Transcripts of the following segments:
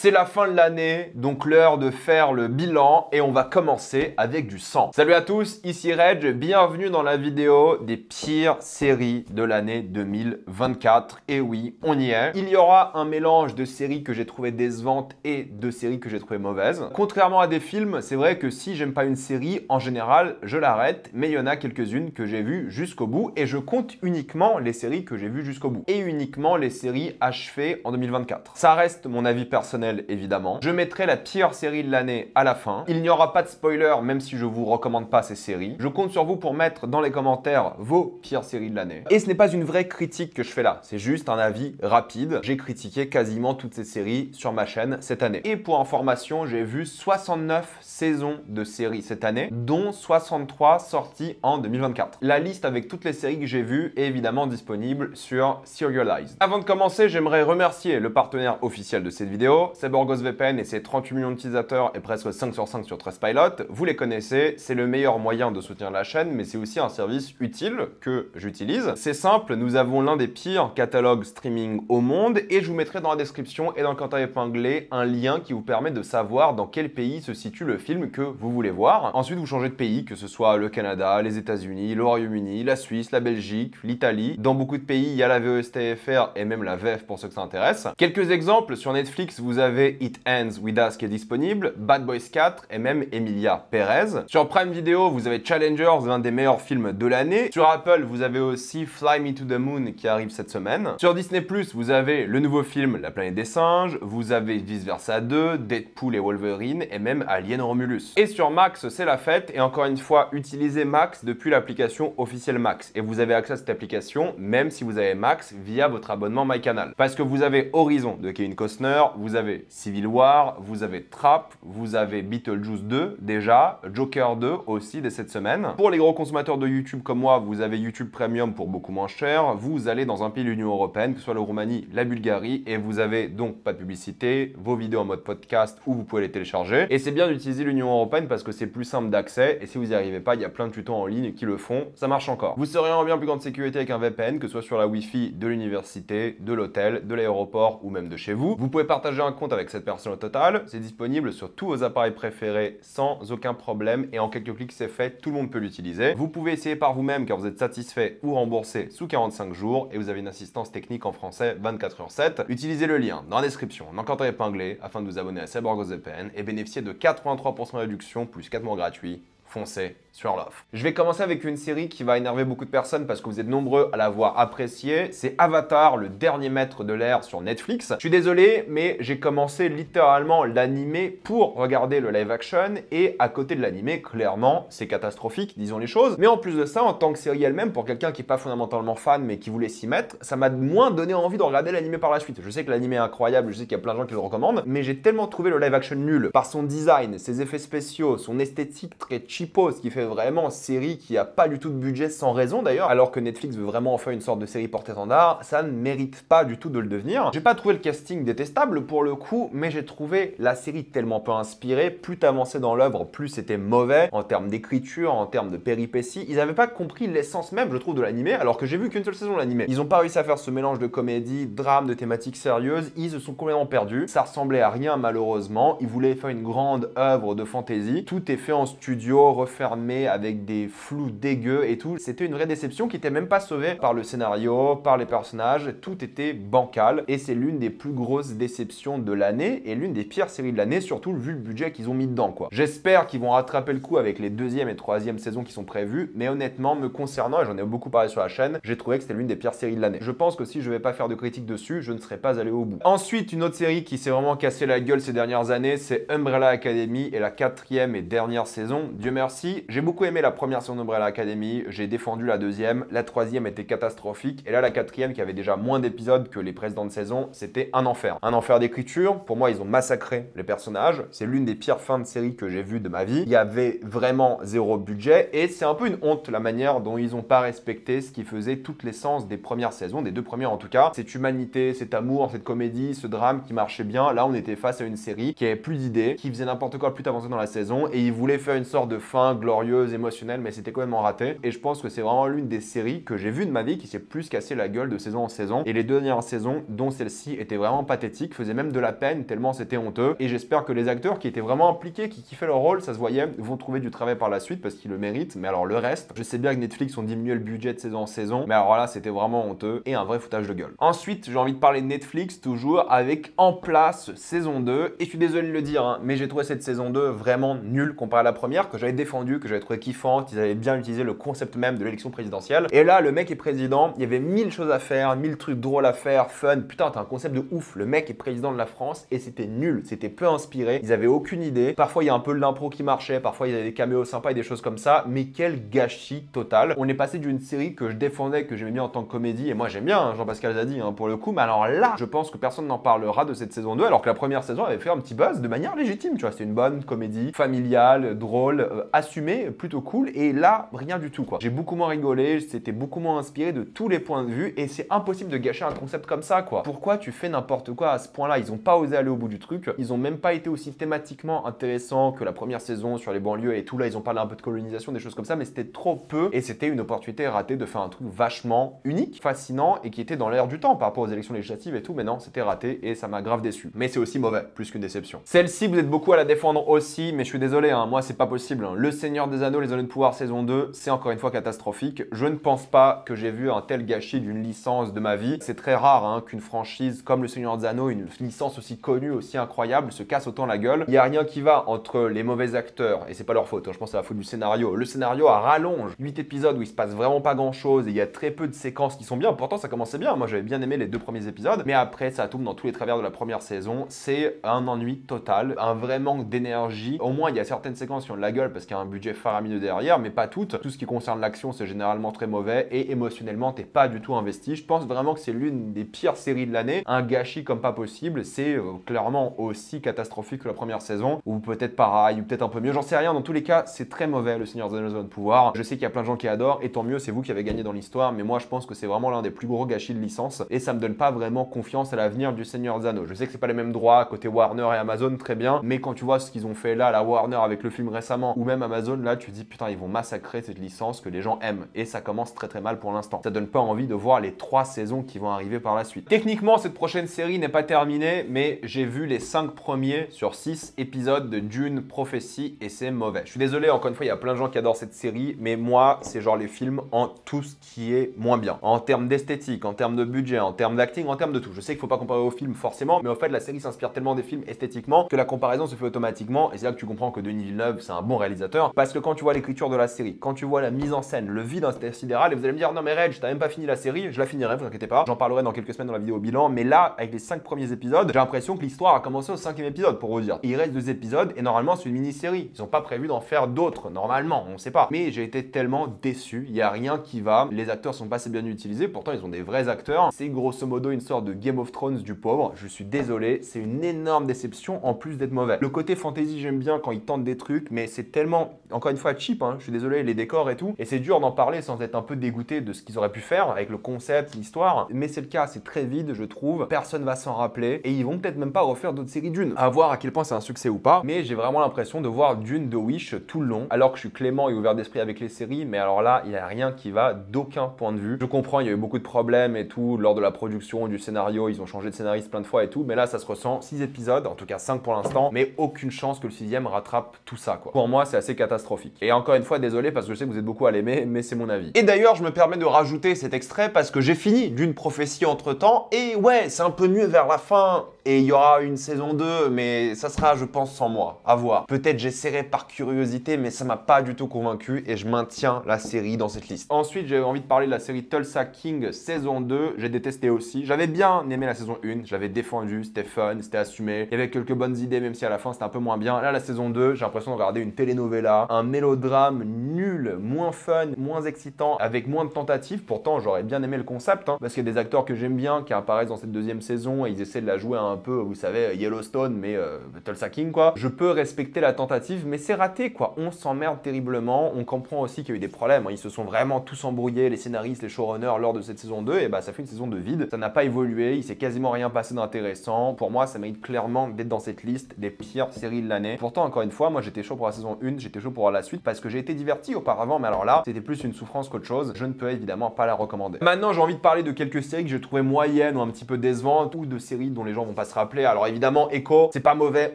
C'est la fin de l'année, donc l'heure de faire le bilan et on va commencer avec du sang. Salut à tous, ici Reg, bienvenue dans la vidéo des pires séries de l'année 2024. Et oui, on y est. Il y aura un mélange de séries que j'ai trouvées décevantes et de séries que j'ai trouvées mauvaises. Contrairement à des films, c'est vrai que si j'aime pas une série, en général, je l'arrête, mais il y en a quelques-unes que j'ai vues jusqu'au bout et je compte uniquement les séries que j'ai vues jusqu'au bout et uniquement les séries achevées en 2024. Ça reste mon avis personnel évidemment. Je mettrai la pire série de l'année à la fin. Il n'y aura pas de spoiler même si je vous recommande pas ces séries. Je compte sur vous pour mettre dans les commentaires vos pires séries de l'année. Et ce n'est pas une vraie critique que je fais là, c'est juste un avis rapide. J'ai critiqué quasiment toutes ces séries sur ma chaîne cette année. Et pour information, j'ai vu 69 saisons de séries cette année, dont 63 sorties en 2024. La liste avec toutes les séries que j'ai vues est évidemment disponible sur Serialized. Avant de commencer, j'aimerais remercier le partenaire officiel de cette vidéo, c'est BorgosVPN et ses 38 millions d'utilisateurs et presque 5 sur 5 sur Trustpilot. Vous les connaissez, c'est le meilleur moyen de soutenir la chaîne, mais c'est aussi un service utile que j'utilise. C'est simple, nous avons l'un des pires catalogues streaming au monde et je vous mettrai dans la description et dans le commentaire épinglé un lien qui vous permet de savoir dans quel pays se situe le film que vous voulez voir. Ensuite, vous changez de pays, que ce soit le Canada, les États-Unis, le Royaume-Uni, la Suisse, la Belgique, l'Italie. Dans beaucoup de pays, il y a la VOSTFR et même la VF pour ceux que ça intéresse. Quelques exemples, sur Netflix, vous avez It Ends With Us qui est disponible, Bad Boys 4 et même Emilia Perez. Sur Prime Video, vous avez Challengers, l'un des meilleurs films de l'année. Sur Apple, vous avez aussi Fly Me to the Moon qui arrive cette semaine. Sur Disney+, vous avez le nouveau film La Planète des Singes, vous avez Vice Versa 2, Deadpool et Wolverine et même Alien Romulus. Et sur Max, c'est la fête et encore une fois, utilisez Max depuis l'application officielle Max. Et vous avez accès à cette application même si vous avez Max via votre abonnement MyCanal. Parce que vous avez Horizon de Kevin Costner, vous avez Civil War, vous avez Trap, vous avez Beetlejuice 2 déjà, Joker 2 aussi dès cette semaine. Pour les gros consommateurs de YouTube comme moi, vous avez YouTube Premium pour beaucoup moins cher. Vous allez dans un pays de l'Union Européenne, que ce soit la Roumanie, la Bulgarie, et vous avez donc pas de publicité, vos vidéos en mode podcast où vous pouvez les télécharger. Et c'est bien d'utiliser l'Union Européenne parce que c'est plus simple d'accès et si vous n'y arrivez pas, il y a plein de tutos en ligne qui le font, ça marche encore. Vous serez en bien plus grande sécurité avec un VPN, que ce soit sur la Wi-Fi de l'université, de l'hôtel, de l'aéroport ou même de chez vous. Vous pouvez partager un compte avec cette personne au total, c'est disponible sur tous vos appareils préférés sans aucun problème et en quelques clics c'est fait, tout le monde peut l'utiliser. Vous pouvez essayer par vous-même car vous êtes satisfait ou remboursé sous 45 jours et vous avez une assistance technique en français 24h7. Utilisez le lien dans la description, dans le commentaire épinglé afin de vous abonner à BorgosVPN et bénéficier de 83% de réduction plus 4 mois gratuits. Foncez sur l'offre. Je vais commencer avec une série qui va énerver beaucoup de personnes parce que vous êtes nombreux à l'avoir appréciée. C'est Avatar, le dernier maître de l'air sur Netflix. Je suis désolé, mais j'ai commencé littéralement l'animé pour regarder le live action et à côté de l'animé, clairement, c'est catastrophique, disons les choses. Mais en plus de ça, en tant que série elle-même, pour quelqu'un qui n'est pas fondamentalement fan mais qui voulait s'y mettre, ça m'a moins donné envie de regarder l'animé par la suite. Je sais que l'animé est incroyable, je sais qu'il y a plein de gens qui le recommandent, mais j'ai tellement trouvé le live action nul par son design, ses effets spéciaux, son esthétique très cheapo, ce qui fait vraiment série qui a pas du tout de budget sans raison d'ailleurs, alors que Netflix veut vraiment en faire une sorte de série portée étendard, ça ne mérite pas du tout de le devenir. J'ai pas trouvé le casting détestable pour le coup, mais j'ai trouvé la série tellement peu inspirée, plus t'avançais dans l'œuvre, plus c'était mauvais en termes d'écriture, en termes de péripéties. Ils avaient pas compris l'essence même, je trouve, de l'animé, alors que j'ai vu qu'une seule saison de l'animé. Ils ont pas réussi à faire ce mélange de comédie, drame, de thématiques sérieuses, ils se sont complètement perdus. Ça ressemblait à rien malheureusement, ils voulaient faire une grande œuvre de fantasy, tout est fait en studio, fermé avec des flous dégueux et tout. C'était une vraie déception qui était même pas sauvée par le scénario, par les personnages, tout était bancal et c'est l'une des plus grosses déceptions de l'année et l'une des pires séries de l'année, surtout vu le budget qu'ils ont mis dedans quoi. J'espère qu'ils vont rattraper le coup avec les deuxième et troisième saisons qui sont prévues, mais honnêtement me concernant, et j'en ai beaucoup parlé sur la chaîne, j'ai trouvé que c'était l'une des pires séries de l'année. Je pense que si je vais pas faire de critique dessus, je ne serais pas allé au bout. Ensuite, une autre série qui s'est vraiment cassé la gueule ces dernières années, c'est Umbrella Academy et la 4e et dernière saison. Dieu merci, j'ai beaucoup aimé la première saison d'Umbrella Academy, j'ai défendu la deuxième, la troisième était catastrophique, et là la quatrième qui avait déjà moins d'épisodes que les précédentes saisons, c'était un enfer. Un enfer d'écriture, pour moi ils ont massacré les personnages, c'est l'une des pires fins de série que j'ai vues de ma vie, il y avait vraiment zéro budget, et c'est un peu une honte la manière dont ils n'ont pas respecté ce qui faisait toute l'essence des premières saisons, des deux premières en tout cas, cette humanité, cet amour, cette comédie, ce drame qui marchait bien. Là on était face à une série qui avait plus d'idées, qui faisait n'importe quoi plus avancé dans la saison, et ils voulaient faire une sorte de fin glorieuse, émotionnelle, mais c'était quand même raté. Et je pense que c'est vraiment l'une des séries que j'ai vues de ma vie qui s'est plus cassé la gueule de saison en saison. Et les deux dernières saisons, dont celle-ci, étaient vraiment pathétiques, faisaient même de la peine tellement c'était honteux. Et j'espère que les acteurs qui étaient vraiment impliqués, qui kiffaient leur rôle, ça se voyait, vont trouver du travail par la suite parce qu'ils le méritent. Mais alors le reste, je sais bien que Netflix ont diminué le budget de saison en saison, mais alors là, c'était vraiment honteux et un vrai foutage de gueule. Ensuite, j'ai envie de parler de Netflix, toujours avec En Place saison 2. Et je suis désolé de le dire, hein, mais j'ai trouvé cette saison 2 vraiment nulle comparée à la première, que j'avais défendue, que j'avais trouvé kiffante. Ils avaient bien utilisé le concept même de l'élection présidentielle. Et là, le mec est président, il y avait 1000 choses à faire, 1000 trucs drôles à faire, fun. Putain, t'as un concept de ouf. Le mec est président de la France et c'était nul, c'était peu inspiré. Ils avaient aucune idée. Parfois, il y a un peu de l'impro qui marchait, parfois, il y avait des caméos sympas et des choses comme ça. Mais quel gâchis total. On est passé d'une série que je défendais, que j'aimais bien en tant que comédie, et moi j'aime bien Jean-Pascal Zadi pour le coup, mais alors là, je pense que personne n'en parlera de cette saison 2, alors que la première saison avait fait un petit buzz de manière légitime, tu vois, c'était une bonne comédie familiale, drôle, assumée, plutôt cool, et là, rien du tout quoi. J'ai beaucoup moins rigolé, c'était beaucoup moins inspiré de tous les points de vue, et c'est impossible de gâcher un concept comme ça quoi. Pourquoi tu fais n'importe quoi à ce point-là? Ils ont pas osé aller au bout du truc, ils ont même pas été aussi thématiquement intéressants que la première saison sur les banlieues et tout, là ils ont parlé un peu de colonisation, des choses comme ça, mais c'était trop peu, et c'était une opportunité ratée de faire un truc vachement unique, fascinant et qui était dans l'air du temps par rapport aux élections législatives et tout, mais non, c'était raté et ça m'a grave déçu. Mais c'est aussi mauvais, plus qu'une déception. Celle-ci, vous êtes beaucoup à la défendre aussi, mais je suis désolé, moi c'est pas possible. Le Seigneur des Anneaux, les Anneaux de Pouvoir saison 2, c'est encore une fois catastrophique. Je ne pense pas que j'ai vu un tel gâchis d'une licence de ma vie. C'est très rare qu'une franchise comme le Seigneur des Anneaux, une licence aussi connue, aussi incroyable, se casse autant la gueule. Il n'y a rien qui va entre les mauvais acteurs, et c'est pas leur faute, je pense que c'est la faute du scénario. Le scénario a rallonge 8 épisodes où il se passe vraiment pas grand chose et il y a très peu de séquences qui sont bien. Pourtant, ça commençait bien. Moi, j'avais bien aimé les 2 premiers épisodes, mais après, ça tombe dans tous les travers de la première saison. C'est un ennui total, un vrai manque d'énergie. Au moins, il y a certaines séquences qui ont de la gueule parce qu'il y a un budget faramineux derrière, mais pas toutes. Tout ce qui concerne l'action, c'est généralement très mauvais et émotionnellement, t'es pas du tout investi. Je pense vraiment que c'est l'une des pires séries de l'année. Un gâchis comme pas possible. C'est clairement aussi catastrophique que la première saison, ou peut-être pareil, ou peut-être un peu mieux. J'en sais rien. Dans tous les cas, c'est très mauvais, le Seigneur des Anneaux de Pouvoir. Je sais qu'il y a plein de gens qui adorent, et tant mieux, c'est vous qui avez gagné dans l'histoire, mais moi je pense que c'est vraiment l'un des plus gros gâchis de licence, et ça me donne pas vraiment confiance à l'avenir du Seigneur des Anneaux. Je sais que c'est pas les mêmes droits côté Warner et Amazon, très bien, mais quand tu vois ce qu'ils ont fait là, la Warner avec le film récemment, ou même Amazon, là tu te dis putain, ils vont massacrer cette licence que les gens aiment, et ça commence très très mal pour l'instant. Ça donne pas envie de voir les 3 saisons qui vont arriver par la suite. Techniquement, cette prochaine série n'est pas terminée, mais j'ai vu les 5 premiers sur 6 épisodes de Dune Prophétie, et c'est mauvais. Je suis désolé, encore une fois, il y a plein de gens qui adorent cette série, mais moi, c'est genre les films en tout ce qui est moins bien. En termes d'esthétique, en termes de budget, en termes d'acting, en termes de tout. Je sais qu'il faut pas comparer aux films forcément, mais en fait, la série s'inspire tellement des films esthétiquement que la comparaison se fait automatiquement, et c'est là que tu comprends que Denis Villeneuve, c'est un bon réalisateur, parce que quand tu vois l'écriture de la série, quand tu vois la mise en scène, le vide intersidéral, et vous allez me dire, non mais Reg, t'as même pas fini la série, je la finirai, vous inquiétez pas, j'en parlerai dans quelques semaines dans la vidéo bilan, mais là, avec les 5 premiers épisodes, j'ai l'impression que l'histoire a commencé au 5e épisode, pour vous dire. Il reste 2 épisodes, et normalement, c'est une mini-série. Ils ont pas prévu d'en faire d'autres, normalement, on sait pas. Mais j'ai été tellement déçu, il y a rien qui va, les acteurs sont pas assez bien utilisés, pourtant ils ont des vrais acteurs. C'est grosso modo une sorte de Game of Thrones du pauvre, je suis désolé, c'est une énorme déception en plus d'être mauvais. Le côté fantasy, j'aime bien quand ils tentent des trucs, mais c'est tellement, encore une fois, cheap, je suis désolé, les décors et tout, et c'est dur d'en parler sans être un peu dégoûté de ce qu'ils auraient pu faire avec le concept, l'histoire, mais c'est le cas, c'est très vide, je trouve, personne va s'en rappeler, et ils vont peut-être même pas refaire d'autres séries Dune, à voir à quel point c'est un succès ou pas, mais j'ai vraiment l'impression de voir Dune de Wish tout le long, alors que je suis clément et ouvert d'esprit avec les séries, mais alors là, il n'y a rien qui va d'aucun point de vue. Je comprends, il y a eu beaucoup de problèmes et tout, lors de la production du scénario, ils ont changé de scénariste plein de fois et tout, mais là, ça se ressent. 6 épisodes, en tout cas 5 pour l'instant, mais aucune chance que le 6e rattrape tout ça, quoi. Pour moi, c'est assez catastrophique. Et encore une fois, désolé, parce que je sais que vous êtes beaucoup à l'aimer, mais c'est mon avis. Et d'ailleurs, je me permets de rajouter cet extrait parce que j'ai fini Dune Prophétie entre-temps, et ouais, c'est un peu mieux vers la fin, et il y aura une saison 2, mais ça sera, je pense, sans moi. À voir. Peut-être j'essaierai par curiosité, mais ça m'a pas du tout convaincu, et je maintiens la série dans cette liste. Ensuite, j'avais envie de parler de la série Tulsa King saison 2, j'ai détesté aussi. J'avais bien aimé la saison 1, je l'avais défendu, c'était fun, c'était assumé, il y avait quelques bonnes idées, même si à la fin c'était un peu moins bien. Là, la saison 2, j'ai l'impression de regarder une telenovela, un mélodrame nul, moins fun, moins excitant, avec moins de tentatives. Pourtant, j'aurais bien aimé le concept, parce qu'il y a des acteurs que j'aime bien qui apparaissent dans cette 2e saison et ils essaient de la jouer un peu, vous savez, Yellowstone, mais Tulsa King, quoi. Je peux respecter la tentative, mais c'est raté, quoi. On s'emmerde terriblement. On comprend aussi qu'il y a eu des problèmes. Ils se sont vraiment tous embrouillés, les scénaristes, les showrunners, lors de cette saison 2, et bah ça fait une saison de vide. Ça n'a pas évolué, il s'est quasiment rien passé d'intéressant. Pour moi, ça mérite clairement d'être dans cette liste des pires séries de l'année. Pourtant, encore une fois, moi j'étais chaud pour la saison 1, j'étais chaud pour voir la suite parce que j'ai été diverti auparavant, mais alors là, c'était plus une souffrance qu'autre chose. Je ne peux évidemment pas la recommander. Maintenant, j'ai envie de parler de quelques séries que j'ai trouvées moyennes ou un petit peu décevantes ou de séries dont les gens vont pas se rappeler. Alors évidemment, Echo, c'est pas mauvais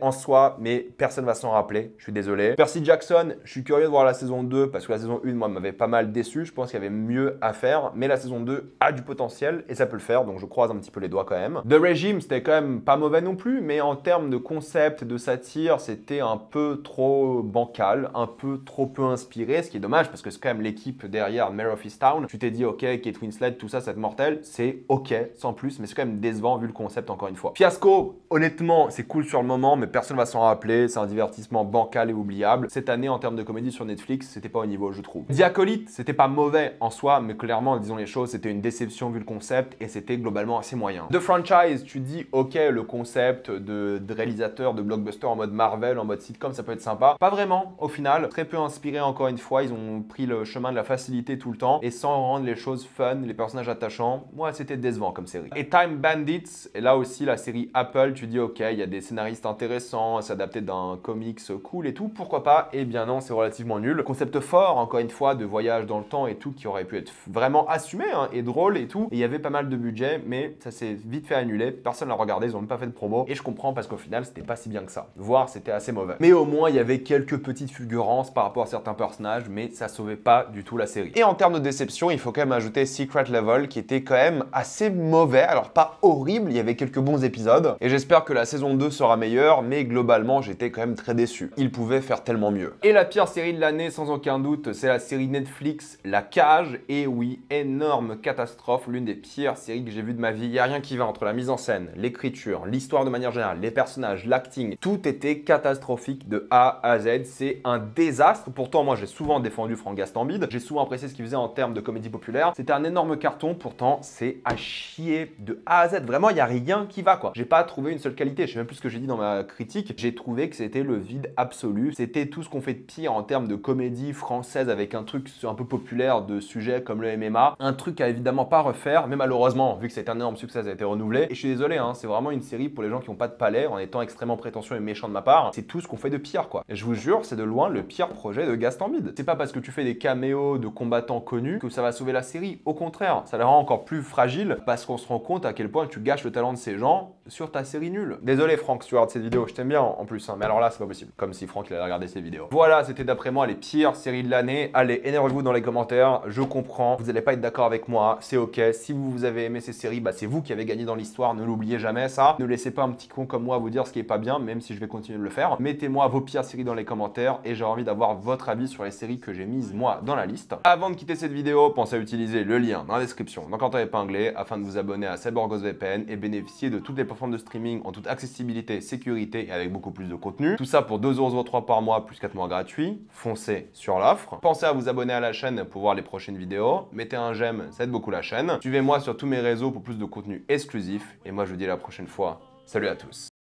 en soi, mais personne va s'en rappeler. Je suis désolé. Percy Jackson, je suis curieux de voir la saison 2 parce que la saison 1, moi, m'avait pas mal déçu. Je pense qu'il y avait mieux à faire, mais la saison 2 a du potentiel et ça peut le faire, donc je croise un petit peu les doigts quand même. The Regime, c'était quand même pas mauvais non plus, mais en termes de concept, de satire, c'était un peu trop bancal, un peu trop peu inspiré, ce qui est dommage parce que c'est quand même l'équipe derrière Mare of Easttown. Tu t'es dit, ok, Kate Winslet, tout ça, c'est mortel, c'est ok, sans plus, mais c'est quand même décevant vu le concept encore une fois. Fiasco, honnêtement, c'est cool sur le moment, mais personne va s'en rappeler, c'est un divertissement bancal et oubliable. Cette année, en termes de comédie sur Netflix, c'était pas au niveau, je trouve. The Acolyte, c'était pas mauvais en soi, mais clairement, disons les choses, c'était une déception vu le concept et c'était globalement assez moyen. The Franchise, tu dis, ok, le concept de réalisateur de blockbuster en mode Marvel, en mode sitcom, ça peut être sympa. Pas vraiment, au final. Très peu inspiré encore une fois, ils ont pris le chemin de la facilité tout le temps et sans rendre les choses fun, les personnages attachants. Moi, c'était décevant comme série. Et Time Bandits, et là aussi la série Apple, tu dis, ok, il y a des scénaristes intéressants, c'est adapté d'un comics cool et tout, pourquoi pas? Eh bien non, c'est relativement nul. Concept fort, encore une fois, de voyage dans le temps et tout, qui aurait pu être vraiment assumé hein, et drôle et tout. Et il y avait pas mal de budget, mais ça s'est vite fait annuler. Personne l'a regardé, ils ont même pas fait de promo. Et je comprends parce qu'au final, c'était pas si bien que ça. Voire, c'était assez mauvais. Mais au moins, il y avait quelques petites fulgurances par rapport à certains personnages, mais ça sauvait pas du tout la série. Et en termes de déception, il faut quand même ajouter Secret Level, qui était quand même assez mauvais. Alors, pas horrible, il y avait quelques bons épisodes. Et j'espère que la saison 2 sera meilleure, mais globalement, j'étais quand même très déçu. Il pouvait faire tellement mieux. Et la pire série de l'année, sans aucun doute, c'est la série Netflix La Cage. Et oui, énorme catastrophe, l'une des pires séries que j'ai vues de ma vie. Il n'y a rien qui va entre la mise en scène, l'écriture, l'histoire de manière générale, les personnages, l'acting. Tout était catastrophique de A à Z. C'est un désastre. Pourtant, moi, j'ai souvent défendu Franck Gastambide. J'ai souvent apprécié ce qu'il faisait en termes de comédie populaire. C'était un énorme carton. Pourtant, c'est à chier de A à Z. Vraiment, il n'y a rien qui va, quoi. J'ai pas trouvé une seule qualité. Je sais même plus ce que j'ai dit dans ma critique. J'ai trouvé que c'était le vide absolu. C'était tout ce qu'on fait de pire en termes de comédie française avec un truc un peu populaire de sujets comme le MMA. Un truc à évidemment pas refaire, mais malheureusement, vu que c'est un énorme succès, ça a été renouvelé. Et je suis désolé, hein, c'est vraiment une série pour les gens qui n'ont pas de palais, en étant extrêmement prétentieux et méchant de ma part. C'est tout ce qu'on fait de pire, quoi. Et je vous jure, c'est de loin le pire projet de Gastambide. C'est pas parce que tu fais des caméos de combattants connus que ça va sauver la série. Au contraire, ça la rend encore plus fragile parce qu'on se rend compte à quel point tu gâches le talent de ces gens sur ta série nulle. Désolé Franck, si tu regardes cette vidéo, je t'aime bien en plus, hein, mais alors là, c'est pas possible. Comme si Franck il allait regarder ces vidéos. Voilà, c'était d'après moi les pires séries de l'année. Allez, énervez-vous dans les commentaires, je comprends. Vous n'allez pas être d'accord avec moi, c'est ok. Si vous avez aimé ces séries, bah c'est vous qui avez gagné dans l'histoire, ne l'oubliez jamais ça. Ne laissez pas un petit con comme moi vous dire ce qui est pas bien, même si je vais continuer de le faire. Mettez-moi vos pires séries dans les commentaires et j'ai envie d'avoir votre avis sur les séries que j'ai mises moi dans la liste. Avant de quitter cette vidéo, pensez à utiliser le lien dans la description, dans le commentaire épinglé, afin de vous abonner à Cyborgos VPN et bénéficier de toutes les plateformes de streaming en toute accessibilité, sécurité et avec beaucoup plus de contenu. Tout ça pour 2,03€ par mois plus 4 mois gratuits. Foncez sur l'offre. Pensez à vous abonner à la chaîne pour voir les prochaines vidéos. Mettez un j'aime, ça aide beaucoup la chaîne. Suivez-moi sur tous mes réseaux pour plus de contenu exclusif. Et moi je vous dis à la prochaine fois. Salut à tous.